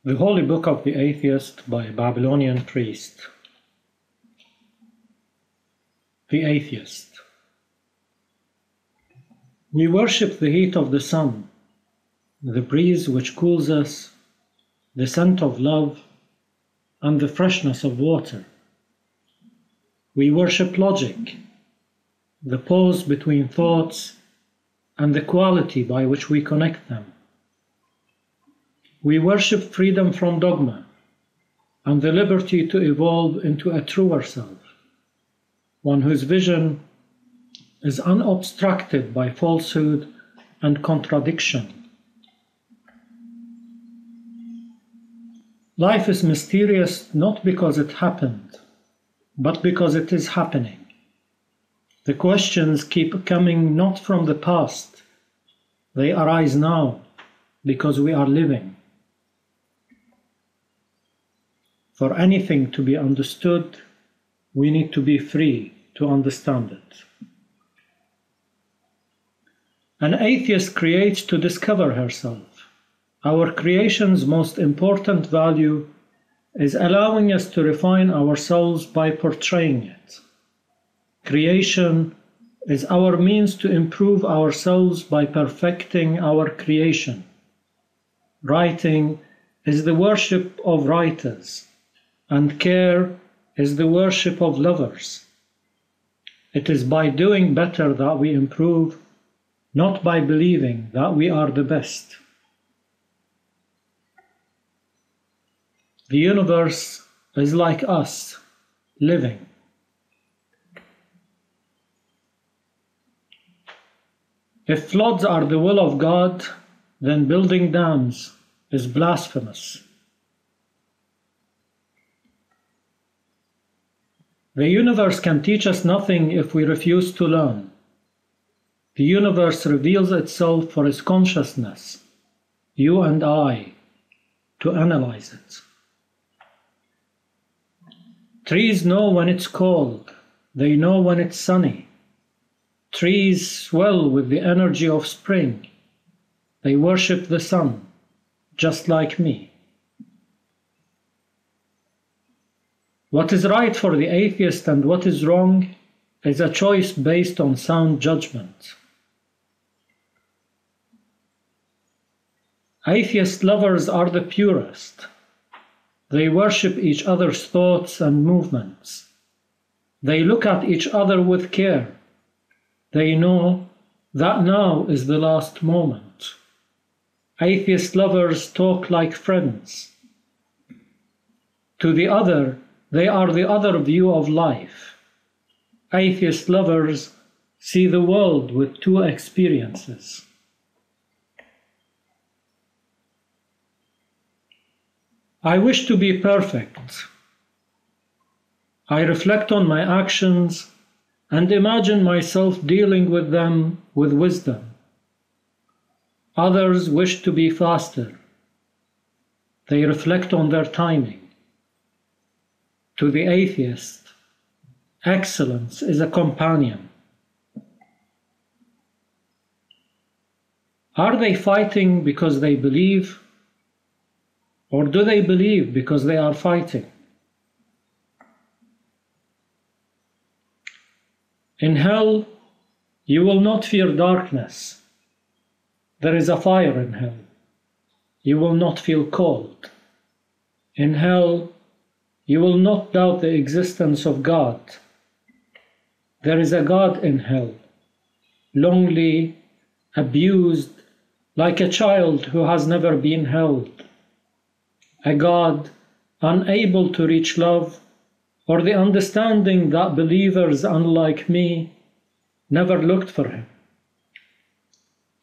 The Holy Book of the Atheist by a Babylonian priest. The Atheist. We worship the heat of the sun, the breeze which cools us, the scent of love, and the freshness of water. We worship logic, the pause between thoughts, and the quality by which we connect them. We worship freedom from dogma and the liberty to evolve into a truer self, one whose vision is unobstructed by falsehood and contradiction. Life is mysterious not because it happened, but because it is happening. The questions keep coming not from the past, they arise now because we are living. For anything to be understood, we need to be free to understand it. An atheist creates to discover herself. Our creation's most important value is allowing us to refine ourselves by portraying it. Creation is our means to improve ourselves by perfecting our creation. Writing is the worship of writers, and care is the worship of lovers. It is by doing better that we improve, not by believing that we are the best. The universe is like us, living. If floods are the will of God, then building dams is blasphemous. The universe can teach us nothing if we refuse to learn. The universe reveals itself for its consciousness, you and I, to analyze it. Trees know when it's cold, they know when it's sunny. Trees swell with the energy of spring. They worship the sun, just like me. What is right for the atheist and what is wrong is a choice based on sound judgment. Atheist lovers are the purest. They worship each other's thoughts and movements. They look at each other with care. They know that now is the last moment. Atheist lovers talk like friends. To the other, they are the other view of life. Atheist lovers see the world with two experiences. I wish to be perfect. I reflect on my actions and imagine myself dealing with them with wisdom. Others wish to be faster. They reflect on their timing. To the atheist, excellence is a companion. Are they fighting because they believe, or do they believe because they are fighting? In hell, you will not fear darkness. There is a fire in hell. You will not feel cold. In hell, you will not doubt the existence of God. There is a God in hell, lonely, abused, like a child who has never been held. A God unable to reach love or the understanding that believers unlike me never looked for him.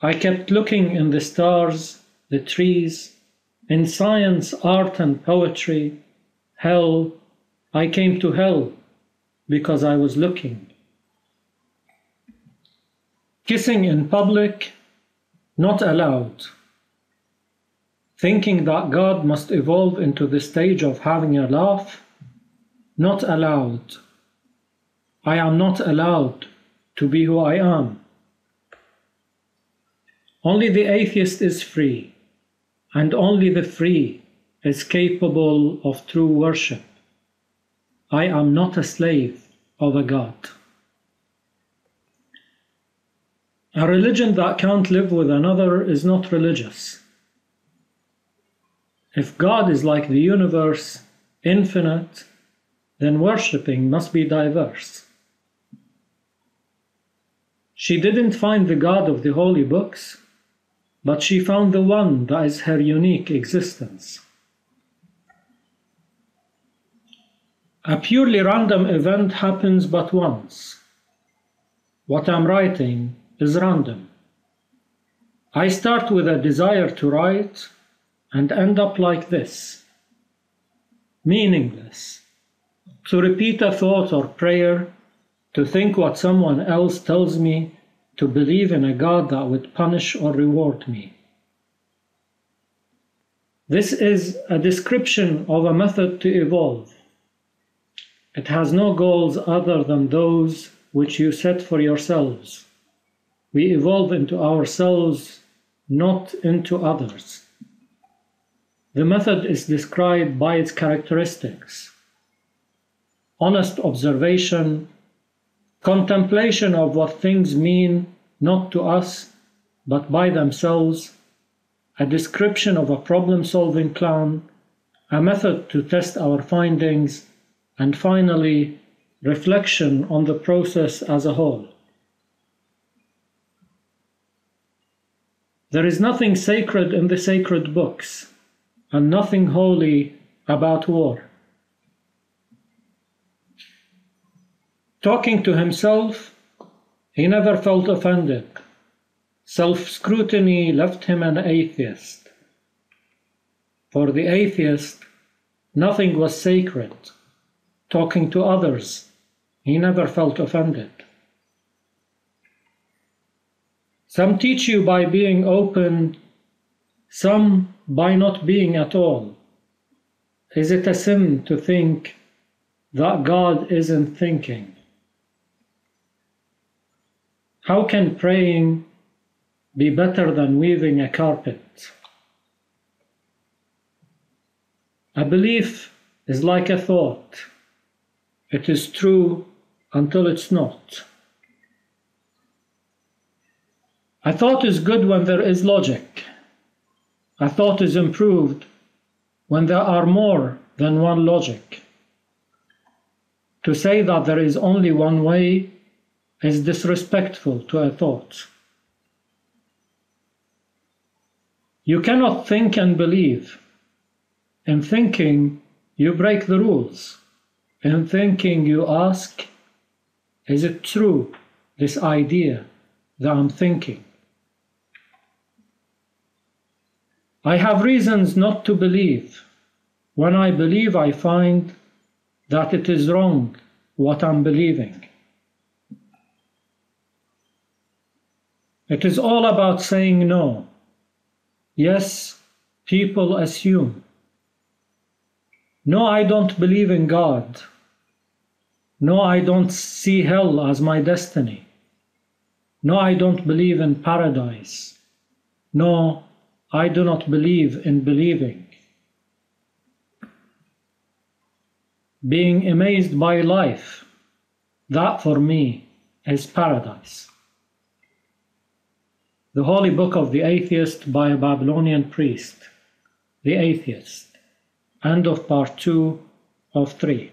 I kept looking in the stars, the trees, in science, art, and poetry. Hell, I came to hell because I was looking. Kissing in public, not allowed. Thinking that God must evolve into the stage of having a laugh, not allowed. I am not allowed to be who I am. Only the atheist is free, and only the free is capable of true worship. I am not a slave of a God. A religion that can't live with another is not religious. If God is like the universe, infinite, then worshipping must be diverse. She didn't find the God of the holy books, but she found the one that is her unique existence. A purely random event happens but once. What I'm writing is random. I start with a desire to write and end up like this. Meaningless. To repeat a thought or prayer, to think what someone else tells me, to believe in a God that would punish or reward me. This is a description of a method to evolve. It has no goals other than those which you set for yourselves. We evolve into ourselves, not into others. The method is described by its characteristics: honest observation, contemplation of what things mean not to us but by themselves, a description of a problem-solving plan, a method to test our findings, and finally, reflection on the process as a whole. There is nothing sacred in the sacred books, and nothing holy about war. Talking to himself, he never felt offended. Self-scrutiny left him an atheist. For the atheist, nothing was sacred. Talking to others, he never felt offended. Some teach you by being open, some by not being at all. Is it a sin to think that God isn't thinking? How can praying be better than weaving a carpet? A belief is like a thought. It is true until it's not. A thought is good when there is logic. A thought is improved when there are more than one logic. To say that there is only one way is disrespectful to a thought. You cannot think and believe. In thinking, you break the rules. In thinking, you ask, is it true, this idea that I'm thinking? I have reasons not to believe. When I believe, I find that it is wrong, what I'm believing. It is all about saying no. Yes, people assume. No, I don't believe in God. No, I don't see hell as my destiny. No, I don't believe in paradise. No, I do not believe in believing. Being amazed by life, that for me is paradise. The Holy Book of the Atheist by a Babylonian priest. The Atheist. End of part 2 of 3.